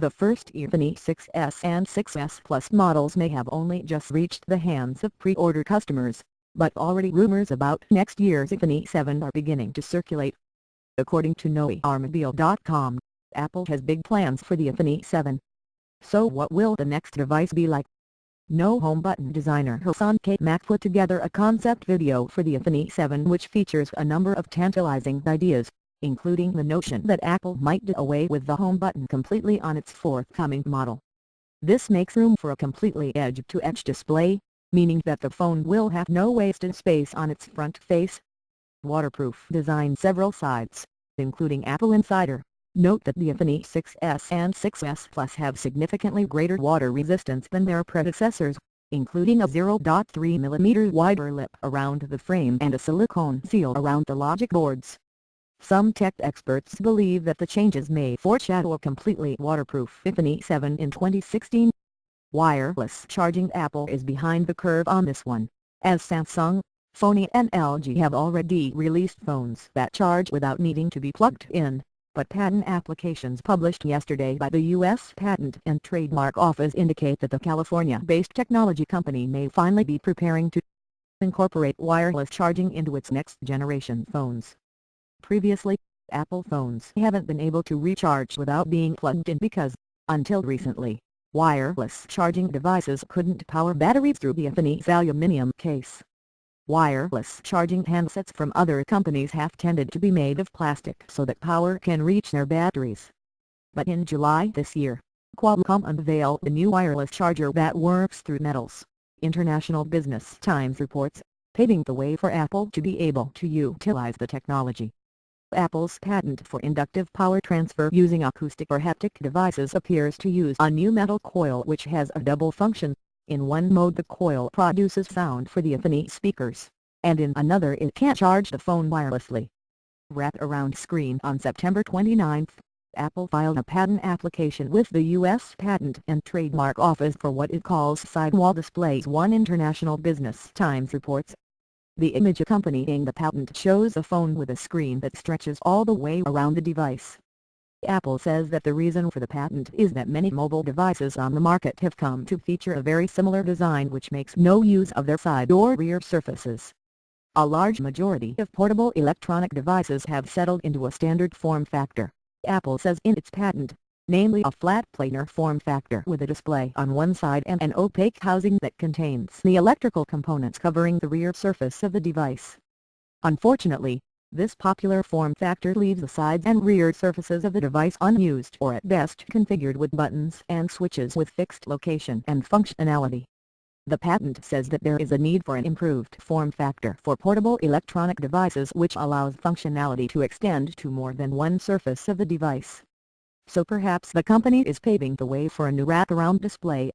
The first iPhone 6s and 6s Plus models may have only just reached the hands of pre-order customers, but already rumors about next year's iPhone 7 are beginning to circulate. According to KnowAutomobile.com, Apple has big plans for the iPhone 7. So what will the next device be like? No home button designer Hassan K-Mac put together a concept video for the iPhone 7 which features a number of tantalizing ideas, including the notion that Apple might do away with the home button completely on its forthcoming model. This makes room for a completely edge-to-edge display, meaning that the phone will have no wasted space on its front face. Waterproof design. Several sites, including Apple Insider, note that the iPhone 6s and 6s Plus have significantly greater water resistance than their predecessors, including a 0.3mm wider lip around the frame and a silicone seal around the logic boards. Some tech experts believe that the changes may foreshadow a completely waterproof iPhone 7 in 2016. Wireless charging. Apple is behind the curve on this one, as Samsung, Sony and LG have already released phones that charge without needing to be plugged in. But patent applications published yesterday by the U.S. Patent and Trademark Office indicate that the California-based technology company may finally be preparing to incorporate wireless charging into its next-generation phones. Previously, Apple phones haven't been able to recharge without being plugged in because, until recently, wireless charging devices couldn't power batteries through the iPhone's aluminum case. Wireless charging handsets from other companies have tended to be made of plastic so that power can reach their batteries. But in July this year, Qualcomm unveiled a new wireless charger that works through metals, International Business Times reports, paving the way for Apple to be able to utilize the technology. Apple's patent for inductive power transfer using acoustic or haptic devices appears to use a new metal coil which has a double function. In one mode the coil produces sound for the iPhone speakers, and in another it can charge the phone wirelessly. Wrap-around screen. On September 29, Apple filed a patent application with the U.S. Patent and Trademark Office for what it calls sidewall displays. One International Business Times reports. The image accompanying the patent shows a phone with a screen that stretches all the way around the device. Apple says that the reason for the patent is that many mobile devices on the market have come to feature a very similar design which makes no use of their side or rear surfaces. A large majority of portable electronic devices have settled into a standard form factor, Apple says in its patent, namely a flat planar form factor with a display on one side and an opaque housing that contains the electrical components covering the rear surface of the device. Unfortunately, this popular form factor leaves the sides and rear surfaces of the device unused or at best configured with buttons and switches with fixed location and functionality. The patent says that there is a need for an improved form factor for portable electronic devices which allows functionality to extend to more than one surface of the device. So perhaps the company is paving the way for a new wraparound display,